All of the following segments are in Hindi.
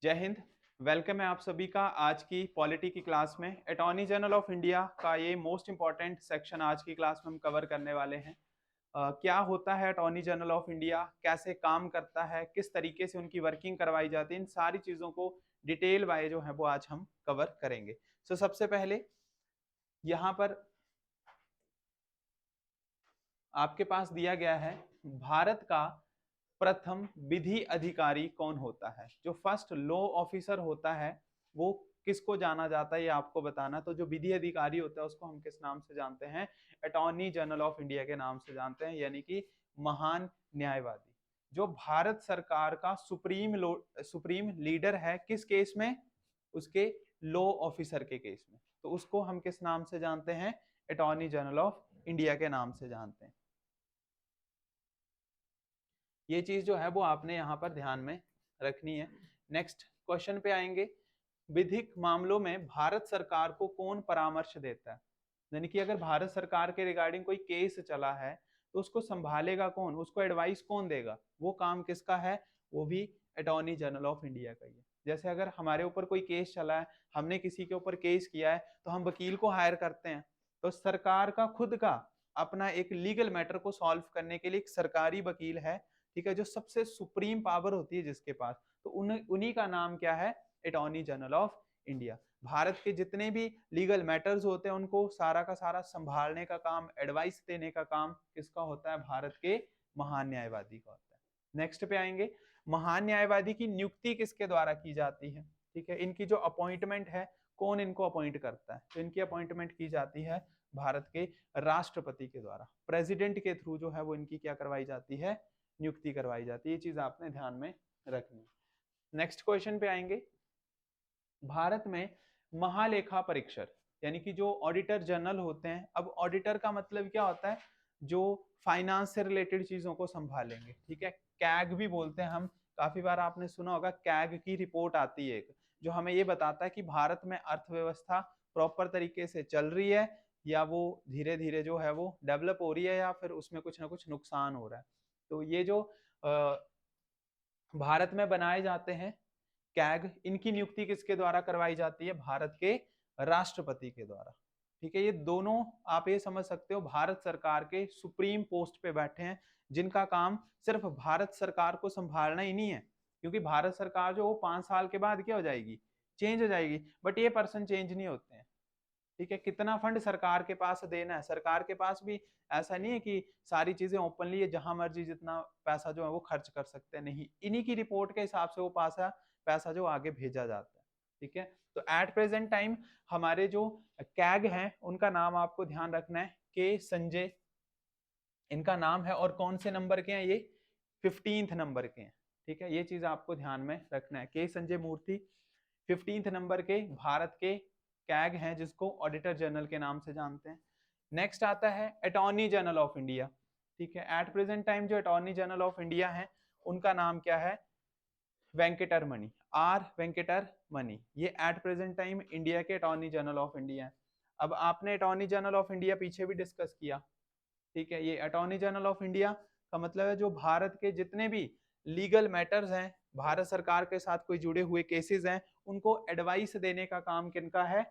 जय हिंद। वेलकम है आप सभी का आज की पॉलिटी की क्लास में। अटॉर्नी जनरल ऑफ इंडिया का ये मोस्ट इंपॉर्टेंट सेक्शन आज की क्लास में हम कवर करने वाले हैं। क्या होता है अटॉर्नी जनरल ऑफ इंडिया, कैसे काम करता है, किस तरीके से उनकी वर्किंग करवाई जाती है, इन सारी चीज़ों को डिटेल वाइज जो है वो आज हम कवर करेंगे। सबसे पहले यहाँ पर आपके पास दिया गया है भारत का प्रथम विधि अधिकारी कौन होता है। जो फर्स्ट लॉ ऑफिसर होता है वो किसको जाना जाता है ये आपको बताना। तो जो विधि अधिकारी होता है उसको हम किस नाम से जानते हैं? अटॉर्नी जनरल ऑफ इंडिया के नाम से जानते हैं, यानी कि महान न्यायवादी। जो भारत सरकार का सुप्रीम लीडर है किस केस में? उसके लॉ ऑफिसर के केस में। तो उसको हम किस नाम से जानते हैं? अटॉर्नी जनरल ऑफ इंडिया के नाम से जानते हैं। ये चीज जो है वो आपने यहाँ पर ध्यान में रखनी है। नेक्स्ट क्वेश्चन पे आएंगे। विधिक मामलों में भारत सरकार को कौन परामर्श देता है? यानी कि अगर भारत सरकार के रिगार्डिंग कोई केस चला है तो उसको संभालेगा कौन, उसको एडवाइस कौन देगा? वो काम किसका है? वो भी अटॉर्नी जनरल ऑफ इंडिया का ही है। जैसे अगर हमारे ऊपर कोई केस चला है, हमने किसी के ऊपर केस किया है, तो हम वकील को हायर करते हैं। तो सरकार का खुद का अपना एक लीगल मैटर को सॉल्व करने के लिए एक सरकारी वकील है, ठीक है, जो सबसे सुप्रीम पावर होती है जिसके पास, तो उन्हीं का नाम क्या है? Attorney general of India. Bharat के जितने भी लीगल मैटर्स होते हैं उनको सारा का सारा संभालने का काम, एडवाइस देने का काम किसका होता है? भारत के महान न्यायवादी का होता है। नेक्स्ट पे आएंगे। महान न्यायवादी की नियुक्ति किसके द्वारा की जाती है? ठीक है, इनकी जो अपॉइंटमेंट है, कौन इनको अपॉइंट करता है? तो इनकी अपॉइंटमेंट की जाती है भारत के राष्ट्रपति के द्वारा। प्रेसिडेंट के थ्रू जो है वो इनकी क्या करवाई जाती है? नियुक्ति करवाई जाती है। ये चीज आपने ध्यान में रखनी है। नेक्स्ट क्वेश्चन पे आएंगे। भारत में महालेखा परीक्षक यानी कि जो ऑडिटर जनरल होते हैं, अब ऑडिटर का मतलब क्या होता है? जो फाइनेंस से रिलेटेड चीजों को संभालेंगे, ठीक है, कैग भी बोलते हैं हम। काफी बार आपने सुना होगा कैग की रिपोर्ट आती है एक, जो हमें ये बताता है कि भारत में अर्थव्यवस्था प्रॉपर तरीके से चल रही है या वो धीरे धीरे जो है वो डेवलप हो रही है या फिर उसमें कुछ ना कुछ नुकसान हो रहा है। तो ये जो भारत में बनाए जाते हैं कैग, इनकी नियुक्ति किसके द्वारा करवाई जाती है? भारत के राष्ट्रपति के द्वारा। ठीक है, ये दोनों आप ये समझ सकते हो भारत सरकार के सुप्रीम पोस्ट पे बैठे हैं, जिनका काम सिर्फ भारत सरकार को संभालना ही नहीं है, क्योंकि भारत सरकार जो 5 साल के बाद क्या हो जाएगी? चेंज हो जाएगी, बट ये पर्सन चेंज नहीं होते हैं। ठीक है, कितना फंड सरकार के पास देना है? सरकार के पास भी ऐसा नहीं है कि सारी चीजें ओपनली है, जहां मर्जी जितना पैसा जो है वो खर्च कर सकते हैं, नहीं, इन्हीं की रिपोर्ट के हिसाब से वो पैसा जो आगे भेजा जाता है। ठीक है, तो एट प्रेजेंट टाइम हमारे जो कैग हैं उनका नाम आपको ध्यान रखना है, के संजय इनका नाम है, और कौन से नंबर के हैं ये? 15th नंबर के हैं। ठीक है, ये चीज आपको ध्यान में रखना है। के संजय मूर्ति 15th नंबर के भारत के कैग हैं, जिसको ऑडिटर जनरल के नाम से जानते हैं। नेक्स्ट आता है अटॉर्नी जनरल ऑफ इंडिया। ठीक है, एट प्रेजेंट टाइम जो अटॉर्नी जनरल ऑफ इंडिया है उनका नाम क्या है? वेंकटरमणि, आर वेंकटरमणि। ये एट प्रेजेंट टाइम इंडिया के अटॉर्नी जनरल ऑफ इंडिया है। अब आपने अटॉर्नी जनरल ऑफ इंडिया पीछे भी डिस्कस किया, ठीक है, ये अटॉर्नी जनरल ऑफ इंडिया का मतलब है जो भारत के जितने भी लीगल मैटर्स हैं, भारत सरकार के साथ कोई जुड़े हुए केसेस हैं, उनको एडवाइस देने का काम किनका है?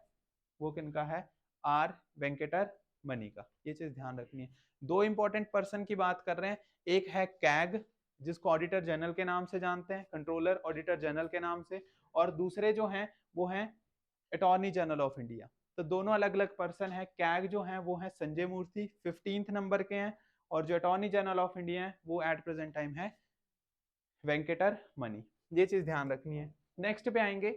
वो किनका है? आर वेंकटरमणि का। ये चीज ध्यान रखनी है। दो इंपॉर्टेंट पर्सन की बात कर रहे हैं, एक है कैग जिसको ऑडिटर जनरल के नाम से जानते हैं, कंट्रोलर ऑडिटर जनरल के नाम से, और दूसरे जो हैं वो हैं अटॉर्नी जनरल ऑफ इंडिया। तो दोनों अलग अलग पर्सन है। कैग जो है वो है संजय मूर्ति, 15th नंबर के हैं, और जो अटॉर्नी जनरल ऑफ इंडिया है वो एट प्रेजेंट टाइम है वेंकटरमणि। ये चीज ध्यान रखनी है। नेक्स्ट पे आएंगे।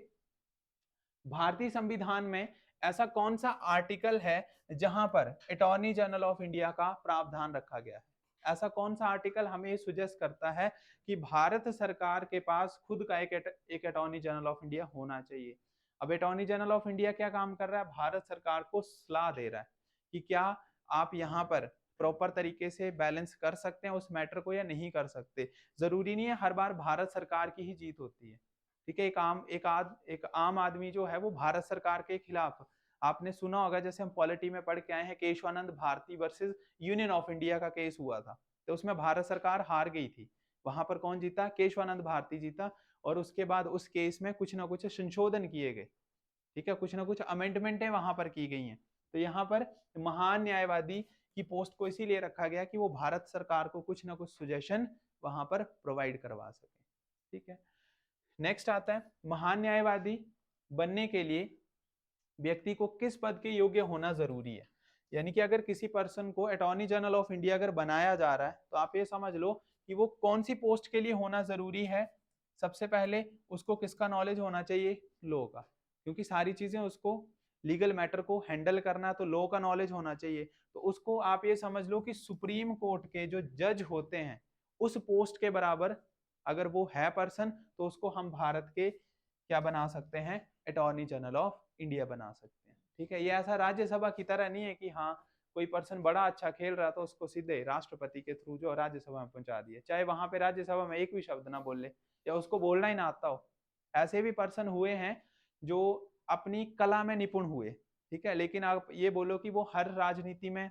भारतीय संविधान में ऐसा कौन सा आर्टिकल है जहां पर अटॉर्नी जनरल ऑफ इंडिया का प्रावधान रखा गया है? ऐसा कौन सा आर्टिकल हमें ये सुजेस्ट करता है कि भारत सरकार के पास खुद का एक अटॉर्नी जनरल ऑफ इंडिया होना चाहिए? अब अटॉर्नी जनरल ऑफ इंडिया क्या काम कर रहा है? भारत सरकार को सलाह दे रहा है कि क्या आप यहाँ पर प्रॉपर तरीके से बैलेंस कर सकते हैं उस मैटर को या नहीं कर सकते। जरूरी नहीं है हर बार भारत सरकार की ही जीत होती है। ठीक है, एक आम आदमी जो है वो भारत सरकार के खिलाफ, आपने सुना होगा, जैसे हम पॉलिटी में पढ़ के आए हैं, Keshavananda Bharati versus union of India का केस हुआ था, तो उसमें भारत सरकार हार गई थी। वहां पर कौन जीता? केशवानंद भारती जीता। और उसके बाद उस केस में कुछ ना कुछ संशोधन किए गए, ठीक है, कुछ ना कुछ अमेंडमेंटें वहां पर की गई हैं। तो यहाँ पर महान न्यायवादी की पोस्ट को इसीलिए रखा गया कि वो भारत सरकार को कुछ ना कुछ सुजेशन वहां पर प्रोवाइड करवा सके, ठीक है। नेक्स्ट आता है महान न्यायवादी बनने के लिए व्यक्ति को किस पद के योग्य होना जरूरी है। यानी कि अगर किसी पर्सन को अटॉर्नी जनरल ऑफ इंडिया अगर बनाया जा रहा है तो आप ये समझ लो कि वो कौन सी पोस्ट के लिए होना जरूरी है। सबसे पहले उसको किसका नॉलेज होना चाहिए, लॉ का, क्योंकि सारी चीजें उसको लीगल मैटर को हैंडल करना है तो लॉ का नॉलेज होना चाहिए। तो उसको आप ये समझ लो कि सुप्रीम कोर्ट के जो जज होते हैं उस पोस्ट के बराबर अगर वो है पर्सन तो उसको हम भारत के क्या बना सकते हैं, अटॉर्नी जनरल ऑफ इंडिया बना सकते हैं, ठीक है। ये ऐसा राज्यसभा की तरह नहीं है कि हाँ कोई पर्सन बड़ा अच्छा खेल रहा तो उसको सीधे राष्ट्रपति के थ्रू जो राज्यसभा में पहुंचा दिए, चाहे वहां पे राज्यसभा में एक भी शब्द ना बोले या उसको बोलना ही ना आता हो। ऐसे भी पर्सन हुए हैं जो अपनी कला में निपुण हुए, ठीक है, लेकिन आप ये बोलो कि वो हर राजनीति में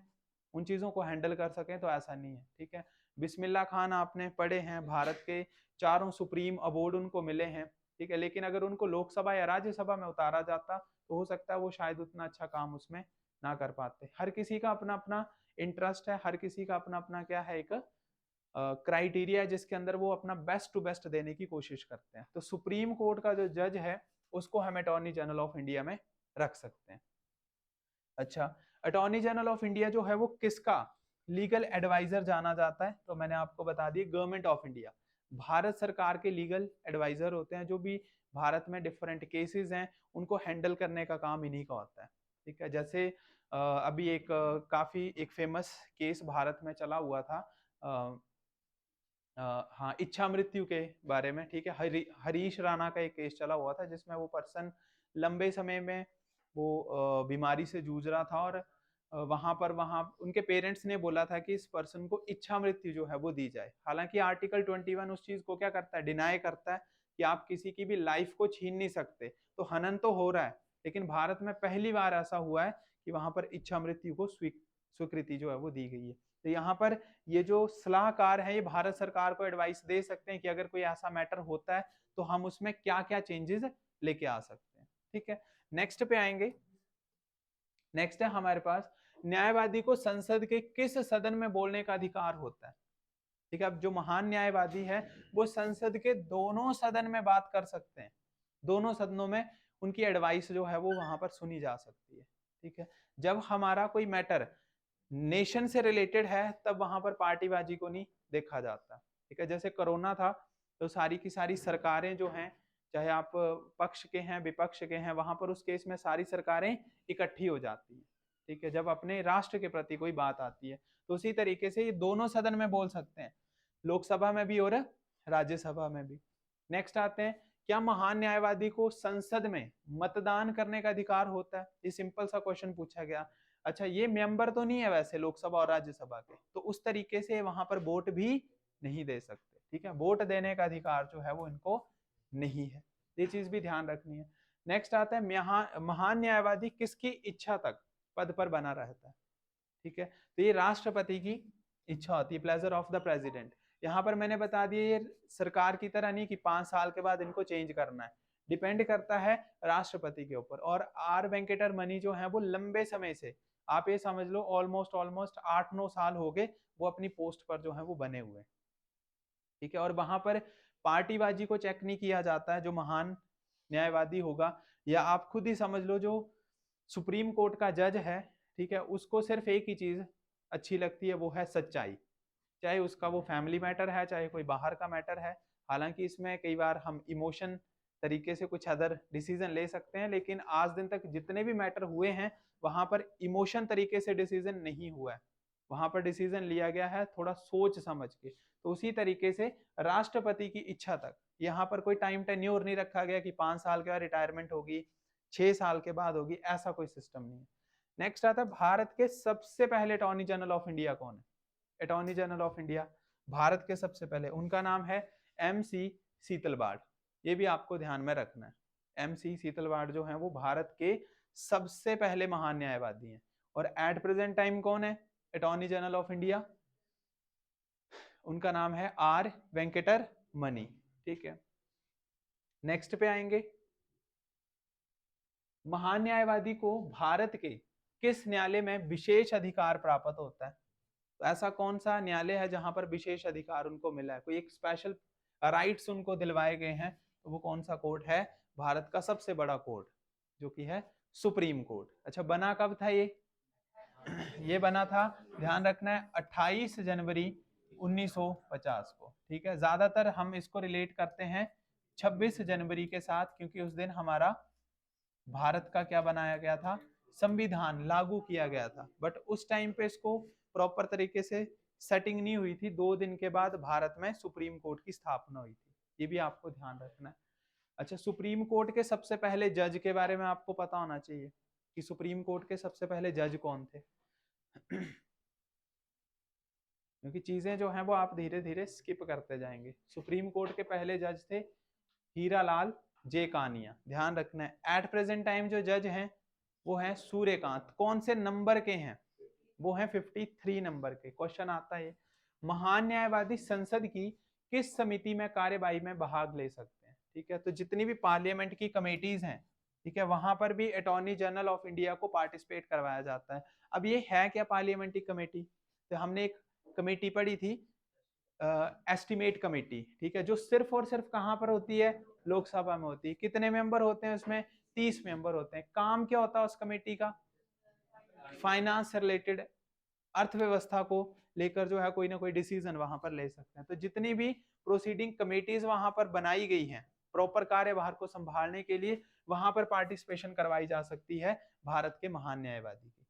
उन चीजों को हैंडल कर सकें तो ऐसा नहीं है, ठीक है। बिस्मिल्लाह खान आपने पढ़े हैं, भारत के चारों सुप्रीम अवार्ड उनको मिले हैं, ठीक है, लेकिन अगर उनको लोकसभा या राज्यसभा में उतारा जाता तो हो सकता है वो शायद उतना अच्छा काम उसमें ना कर पाते। हर किसी का अपना अपना इंटरेस्ट है, हर किसी का अपना अपना क्या है, एक क्राइटेरिया है जिसके अंदर वो अपना बेस्ट टू बेस्ट देने की कोशिश करते हैं। तो सुप्रीम कोर्ट का जो जज है उसको हम अटॉर्नी जनरल ऑफ इंडिया में रख सकते हैं। अच्छा, अटॉर्नी जनरल ऑफ इंडिया जो है वो किसका लीगल एडवाइजर जाना जाता है, तो मैंने आपको बता दिया गवर्नमेंट ऑफ इंडिया, भारत सरकार के लीगल एडवाइजर होते हैं। जो भी भारत में डिफरेंट केसेस हैं उनको हैंडल करने का काम इन्हीं का होता है, ठीक है। जैसे अभी एक काफी एक फेमस केस भारत में चला हुआ था, हाँ, इच्छा मृत्यु के बारे में, ठीक है। हरीश राणा का एक केस चला हुआ था जिसमें वो पर्सन लंबे समय में वो बीमारी से जूझ रहा था और वहां उनके पेरेंट्स ने बोला था कि इस पर्सन को इच्छा मृत्यु जो है वो दी जाए। हालांकि आर्टिकल 21 उस चीज को क्या करता है, डिनाई करता है कि आप किसी की भी लाइफ को छीन नहीं सकते। तो हनन तो हो रहा है, लेकिन भारत में पहली बार ऐसा हुआ है कि वहां पर इच्छा मृत्यु को स्वीकृति जो है वो दी गई है। तो यहाँ पर ये जो सलाहकार है ये भारत सरकार को एडवाइस दे सकते हैं कि अगर कोई ऐसा मैटर होता है तो हम उसमें क्या क्या चेंजेस लेके आ सकते हैं, ठीक है। नेक्स्ट पे आएंगे। नेक्स्ट है हमारे पास न्यायवादी को संसद के किस सदन में बोलने का अधिकार होता है, ठीक है। अब जो महान न्यायवादी है वो संसद के दोनों सदन में बात कर सकते हैं, दोनों सदनों में उनकी एडवाइस जो है वो वहां पर सुनी जा सकती है, ठीक है। जब हमारा कोई मैटर नेशन से रिलेटेड है तब वहां पर पार्टीबाजी को नहीं देखा जाता, ठीक है। जैसे कोरोना था तो सारी की सारी सरकारें जो हैं, चाहे आप पक्ष के हैं विपक्ष के हैं, वहां पर उस केस में सारी सरकारें इकट्ठी हो जाती हैं, ठीक है, जब अपने राष्ट्र के प्रति कोई बात आती है। तो उसी तरीके से ये दोनों सदन में बोल सकते हैं, लोकसभा में भी और राज्यसभा में भी। नेक्स्ट आते हैं, क्या महान न्यायवादी को संसद में मतदान करने का अधिकार होता है? ये सिंपल सा क्वेश्चन पूछा गया। अच्छा, ये मेंबर तो नहीं है वैसे लोकसभा और राज्यसभा के, तो उस तरीके से वहां पर वोट भी नहीं दे सकते, ठीक है। वोट देने का अधिकार जो है वो इनको नहीं है, ये चीज भी ध्यान रखनी है। नेक्स्ट आता है महान न्यायवादी किसकी इच्छा तक पद पर बना रहता है, ठीक है। तो ये राष्ट्रपति की इच्छा होती है, प्लेजर ऑफ द प्रेसिडेंट। यहाँ पर मैंने बता दिया ये सरकार की तरह नहीं कि 5 साल के बाद इनको चेंज करना है, डिपेंड करता है राष्ट्रपति के ऊपर। और आर वेंकटरमणि जो है वो लंबे समय से, आप ये समझ लो ऑलमोस्ट 8-9 साल हो गए वो अपनी पोस्ट पर जो है वो बने हुए, ठीक है। और वहां पर पार्टीबाजी को चेक नहीं किया जाता है। जो महान न्यायवादी होगा, या आप खुद ही समझ लो जो सुप्रीम कोर्ट का जज है, ठीक है, उसको सिर्फ एक ही चीज अच्छी लगती है, वो है सच्चाई, चाहे उसका वो फैमिली मैटर है चाहे कोई बाहर का मैटर है। हालांकि इसमें कई बार हम इमोशन तरीके से कुछ अदर डिसीजन ले सकते हैं, लेकिन आज दिन तक जितने भी मैटर हुए हैं वहां पर इमोशन तरीके से डिसीजन नहीं हुआ है, वहां पर डिसीजन लिया गया है थोड़ा सोच समझ के। तो उसी तरीके से राष्ट्रपति की इच्छा तक, यहाँ पर कोई टाइम टेन्योर नहीं रखा गया कि 5 साल के बाद रिटायरमेंट होगी, 6 साल के बाद होगी, ऐसा कोई सिस्टम नहीं है। नेक्स्ट आता है भारत के सबसे पहले अटॉर्नी जनरल ऑफ इंडिया कौन है? Attorney general of India Bharat के सबसे पहले, उनका नाम है MC सीतलवाड़। ये भी आपको ध्यान में रखना है। MC सीतलवाड़ जो है वो भारत के सबसे पहले महान न्यायवादी हैं। और एट प्रेजेंट टाइम कौन है अटॉर्नी जनरल ऑफ इंडिया? उनका नाम है R वेंकटरमणि, ठीक है। नेक्स्ट पे आएंगे, महान न्यायवादी को भारत के किस न्यायालय में विशेष अधिकार प्राप्त होता है? तो ऐसा कौन सा न्यायालय है जहां पर विशेष अधिकार उनको मिला है, कोई एक स्पेशल राइट्स उनको दिलवाए गए हैं? तो वो कौन सा कोर्ट है? भारत का सबसे बड़ा कोर्ट जो कि है सुप्रीम कोर्ट। अच्छा, बना कब था ये? ये बना था, ध्यान रखना है, 28 जनवरी 1950 को। ठीक है, ज्यादातर हम इसको रिलेट करते हैं 26 जनवरी के साथ, क्योंकि उस दिन हमारा भारत का क्या बनाया गया था? संविधान लागू किया गया था। बट उस टाइम पे इसको प्रॉपर तरीके से सेटिंग नहीं हुई थी। 2 दिन के बाद भारत में सुप्रीम कोर्ट की स्थापना हुई थी, ये भी आपको ध्यान रखना है। अच्छा, सुप्रीम कोर्ट के सबसे पहले जज के बारे में आपको पता होना चाहिए कि सुप्रीम कोर्ट के सबसे पहले जज कौन थे। क्योंकि चीजें जो हैं वो आप धीरे धीरे स्किप करते जाएंगे। सुप्रीम कोर्ट के पहले जज थे हीरालाल जे कानिया, ध्यान रखना है। एट प्रेजेंट टाइम जो जज हैं वो हैं सूर्यकांत। कौन से नंबर के हैं? वो हैं 53 नंबर के। क्वेश्चन आता है, महान न्यायवादी संसद की किस समिति में कार्यवाही में भाग ले सकते हैं? ठीक है, तो जितनी भी पार्लियामेंट की कमेटीज हैं, ठीक है, वहां पर भी अटॉर्नी जनरल ऑफ इंडिया को पार्टिसिपेट करवाया जाता है। अब ये है क्या पार्लियामेंट्री कमेटी? तो हमने एक कमेटी पढ़ी थी, एस्टिमेट कमेटी, ठीक है, जो सिर्फ और सिर्फ कहां पर होती है? लोकसभा में होती है। कितने मेंबर होते हैं उसमें? 30 मेंबर होते हैं। काम क्या होता है उस कमेटी का? फाइनेंस से रिलेटेड, अर्थव्यवस्था को लेकर जो है कोई ना कोई डिसीजन वहां पर ले सकते हैं। तो जितनी भी प्रोसीडिंग कमेटीज वहां पर बनाई गई हैं प्रॉपर कार्यभार को संभालने के लिए, वहां पर पार्टिसिपेशन करवाई जा सकती है भारत के महान न्यायवादी की।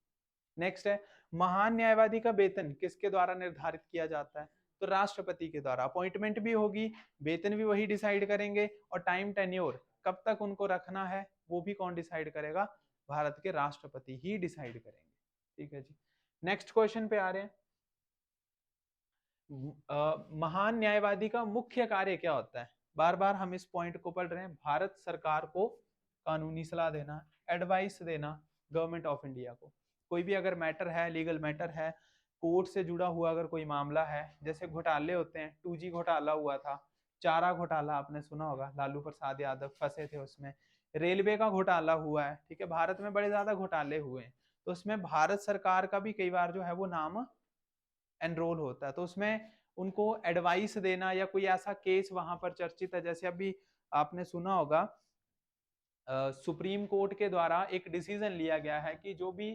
नेक्स्ट है, महान न्यायवादी का वेतन किसके द्वारा निर्धारित किया जाता है? तो राष्ट्रपति के द्वारा। अपॉइंटमेंट भी होगी, वेतन भी वही डिसाइड करेंगे, और टाइम टेन्योर कब तक उनको रखना है वो भी कौन डिसाइड करेगा? भारत के राष्ट्रपति ही डिसाइड करेंगे। ठीक है जी, नेक्स्ट क्वेश्चन पे आ रहे हैं। महान न्यायवादी का मुख्य कार्य क्या होता है? बार बार हम इस पॉइंट को पढ़ रहे हैं। भारत सरकार को कानूनी सलाह देना, एडवाइस देना गवर्नमेंट ऑफ इंडिया को। कोई भी अगर मैटर है, लीगल मैटर है, कोर्ट से जुड़ा हुआ अगर कोई मामला है, जैसे घोटाले होते हैं, 2G घोटाला हुआ था, चारा घोटाला आपने सुना होगा, लालू प्रसाद यादव फंसे थे उसमें, रेलवे का घोटाला हुआ है, ठीक है, भारत में बड़े ज्यादा घोटाले हुए हैं। तो उसमें भारत सरकार का भी कई बार जो है वो नाम एनरोल होता है। तो उसमें उनको एडवाइस देना या कोई ऐसा केस वहां पर चर्चित है, जैसे अभी आपने सुना होगा सुप्रीम कोर्ट के द्वारा एक डिसीजन लिया गया है कि जो भी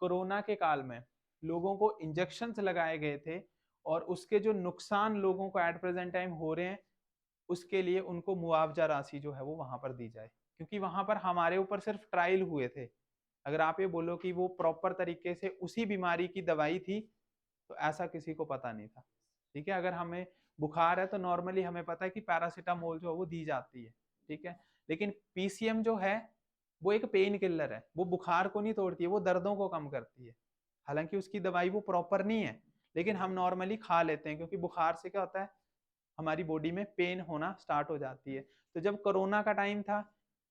कोरोना के काल में लोगों को इंजेक्शंस लगाए गए थे और उसके जो नुकसान लोगों को एट प्रेजेंट टाइम हो रहे हैं, उसके लिए उनको मुआवजा राशि जो है वो वहां पर दी जाए। क्योंकि वहां पर हमारे ऊपर सिर्फ ट्रायल हुए थे। अगर आप ये बोलो कि वो प्रॉपर तरीके से उसी बीमारी की दवाई थी, तो ऐसा किसी को पता नहीं था। ठीक है, अगर हमें बुखार है तो नॉर्मली हमें पता है कि पैरासीटामोल जो है वो दी जाती है। ठीक है, लेकिन पीसीएम जो है वो एक पेन किलर है, वो बुखार को नहीं तोड़ती है, वो दर्दों को कम करती है। हालांकि उसकी दवाई वो प्रॉपर नहीं है, लेकिन हम नॉर्मली खा लेते हैं, क्योंकि बुखार से क्या होता है, हमारी बॉडी में पेन होना स्टार्ट हो जाती है। तो जब कोरोना का टाइम था,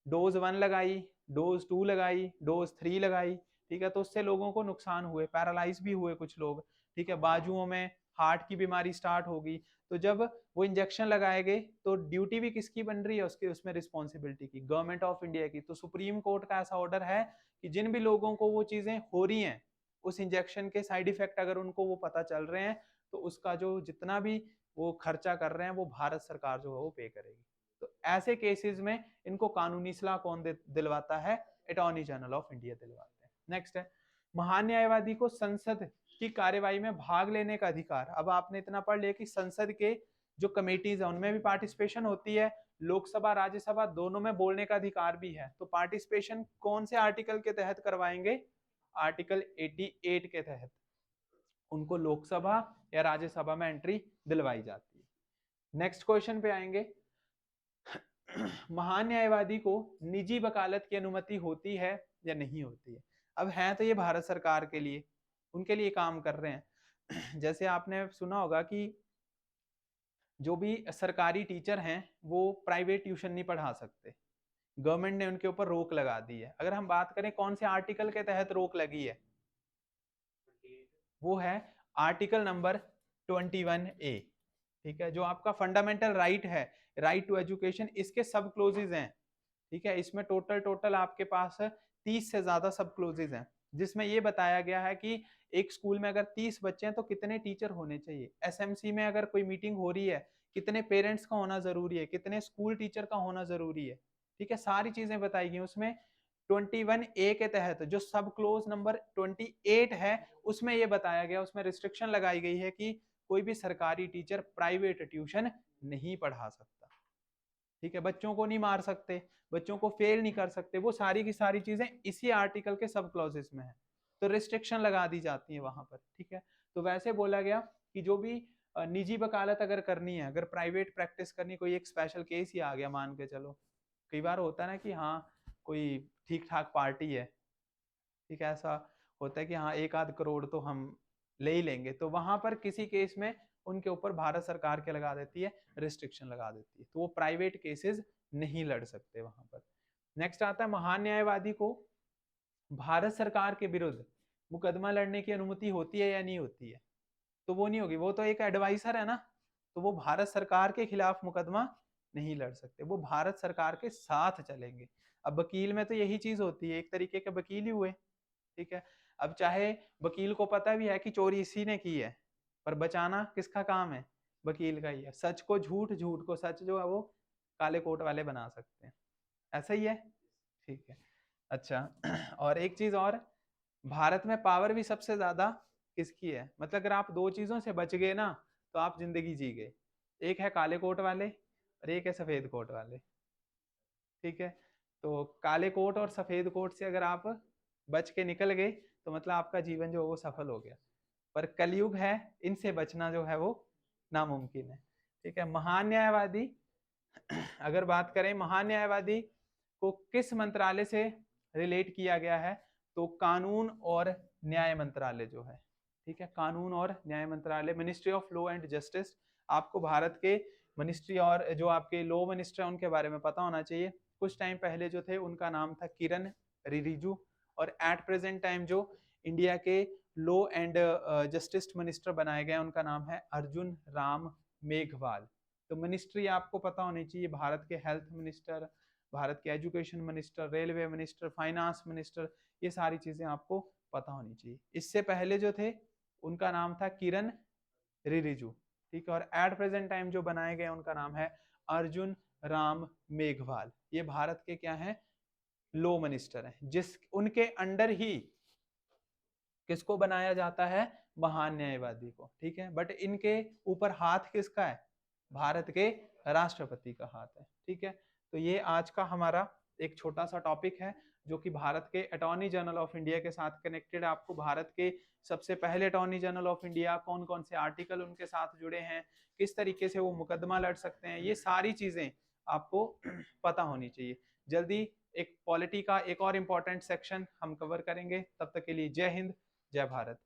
डोज 1 लगाई, डोज 2 लगाई, डोज 3 लगाई, ठीक है, तो उससे लोगों को नुकसान हुए, पैरालाइज भी हुए कुछ लोग। ठीक है, बाजुओं में हार्ट की बीमारी स्टार्ट होगी। तो जब वो इंजेक्शन लगाए गए तो ड्यूटी भी किसकी बन रही है? उसके उसमें रिस्पॉन्सिबिलिटी की गवर्नमेंट ऑफ इंडिया की। तो सुप्रीम कोर्ट का ऐसा ऑर्डर है कि जिन भी लोगों को वो चीजें हो रही हैं, उस इंजेक्शन के साइड इफेक्ट अगर उनको वो पता चल रहे हैं, तो उसका जो जितना भी वो खर्चा कर रहे हैं वो भारत सरकार जो है वो पे करेगी। तो ऐसे केसेस में इनको कानूनी सलाह कौन दिलवाता है? अटॉर्नी जनरल ऑफ इंडिया दिलवाते हैं। नेक्स्ट है, महान न्यायवादी को संसद की कार्यवाही में भाग लेने का अधिकार। अब आपने इतना पढ़ लिया कि संसद के जो कमेटीज है उनमें भी पार्टिसिपेशन होती है, लोकसभा राज्यसभा दोनों में बोलने का अधिकार भी है। तो पार्टिसिपेशन कौन से आर्टिकल के तहत करवाएंगे? आर्टिकल 88 के तहत उनको लोकसभा या राज्यसभा में एंट्री दिलवाई जाती है। नेक्स्ट क्वेश्चन पे आएंगे, महान न्यायवादी को निजी वकालत की अनुमति होती है या नहीं होती है? अब है तो ये भारत सरकार के लिए, उनके लिए काम कर रहे हैं। जैसे आपने सुना होगा कि जो भी सरकारी टीचर हैं वो प्राइवेट ट्यूशन नहीं पढ़ा सकते, गवर्नमेंट ने उनके ऊपर रोक लगा दी है। अगर हम बात करें कौन से आर्टिकल के तहत रोक लगी है, वो है आर्टिकल नंबर 21A। ठीक है, जो आपका फंडामेंटल राइट है राइट टू एजुकेशन, इसके सब क्लोजेज हैं। ठीक है, इसमें टोटल आपके पास 30 से ज्यादा सब क्लोजेज हैं, जिसमें ये बताया गया है कि एक स्कूल में अगर 30 बच्चे हैं तो कितने टीचर होने चाहिए, एसएमसी में अगर कोई मीटिंग हो रही है कितने पेरेंट्स का होना जरूरी है, कितने स्कूल टीचर का होना जरूरी है। ठीक है, सारी चीजें बताई गई उसमें। 21A के तहत जो सब क्लोज नंबर 28 है उसमें ये बताया गया, उसमें रिस्ट्रिक्शन लगाई गई है कि कोई भी सरकारी टीचर प्राइवेट ट्यूशन नहीं पढ़ा सकता। ठीक है, बच्चों को नहीं मार सकते, बच्चों को फेल नहीं कर सकते, वो सारी की सारी चीजें इसी आर्टिकल के सब क्लॉजेस में है, तो रिस्ट्रिक्शन लगा दी जाती है वहां पर। ठीक है, तो वैसे बोला गया कि जो भी निजी वकालत अगर करनी है, अगर प्राइवेट प्रैक्टिस करनी, कोई एक स्पेशल केस ही आ गया मान के चलो, कई बार होता है ना कि हाँ कोई ठीक ठाक पार्टी है, ठीक है, ऐसा होता है कि हाँ 1 आध करोड़ तो हम ले ही लेंगे, तो वहां पर किसी केस में उनके ऊपर भारत सरकार क्या लगा देती है, रिस्ट्रिक्शन लगा देती है, तो वो प्राइवेट केसेस नहीं लड़ सकते वहां पर। नेक्स्ट आता है महान न्यायवादी को भारत सरकार के विरुद्ध मुकदमा लड़ने की अनुमति होती है या नहीं होती है, तो वो नहीं होगी, वो तो एक एडवाइजर है ना, तो वो भारत सरकार के खिलाफ मुकदमा नहीं लड़ सकते, वो भारत सरकार के साथ चलेंगे। अब वकील में तो यही चीज होती है, एक तरीके के वकील ही हुए। ठीक है, अब चाहे वकील को पता भी है कि चोरी इसी ने की है, पर बचाना किसका काम है, वकील का ही है। सच को झूठ, झूठ को सच जो है वो काले कोट वाले बना सकते हैं, ऐसा ही है। ठीक है, अच्छा और एक चीज और, भारत में पावर भी सबसे ज्यादा किसकी है, मतलब अगर आप दो चीजों से बच गए ना तो आप जिंदगी जी गए, एक है काले कोट वाले और एक है सफेद कोट वाले। ठीक है, तो काले कोट और सफेद कोट से अगर आप बच के निकल गए तो मतलब आपका जीवन जो है वो सफल हो गया, पर कलयुग है, इनसे बचना जो है वो नामुमकिन है। ठीक है, महान न्यायवादी अगर बात करें, महान न्यायवादी को किस मंत्रालय से रिलेट किया गया है, तो कानून और न्याय मंत्रालय जो है। ठीक है, कानून और न्याय मंत्रालय, ministry of law and justice. आपको भारत के मिनिस्ट्री और जो आपके लॉ मिनिस्टर है उनके बारे में पता होना चाहिए। कुछ टाइम पहले जो थे उनका नाम था किरण रिजिजू, और एट प्रेजेंट टाइम जो इंडिया के लॉ एंड जस्टिस मिनिस्टर बनाए गए उनका नाम है अर्जुन राम मेघवाल। तो मिनिस्ट्री आपको पता होनी चाहिए, भारत के हेल्थ मिनिस्टर, भारत के education minister, railway minister, finance minister, ये सारी चीजें आपको पता होनी चाहिए। इससे पहले जो थे उनका नाम था किरण रिजिजू। ठीक है, और एट प्रेजेंट टाइम जो बनाए गए उनका नाम है अर्जुन राम मेघवाल। ये भारत के क्या है, लॉ मिनिस्टर हैं, जिस उनके अंडर ही किसको बनाया जाता है, महान न्यायवादी को। ठीक है, बट इनके ऊपर हाथ किसका है, भारत के राष्ट्रपति का हाथ है। ठीक है, तो ये आज का हमारा एक छोटा सा टॉपिक है जो कि भारत के अटॉर्नी जनरल ऑफ इंडिया के साथ कनेक्टेड। आपको भारत के सबसे पहले अटॉर्नी जनरल ऑफ इंडिया, कौन कौन से आर्टिकल उनके साथ जुड़े हैं, किस तरीके से वो मुकदमा लड़ सकते हैं, ये सारी चीजें आपको पता होनी चाहिए। जल्दी एक पॉलिटी का एक और इम्पोर्टेंट सेक्शन हम कवर करेंगे, तब तक के लिए जय हिंद, जय भारत।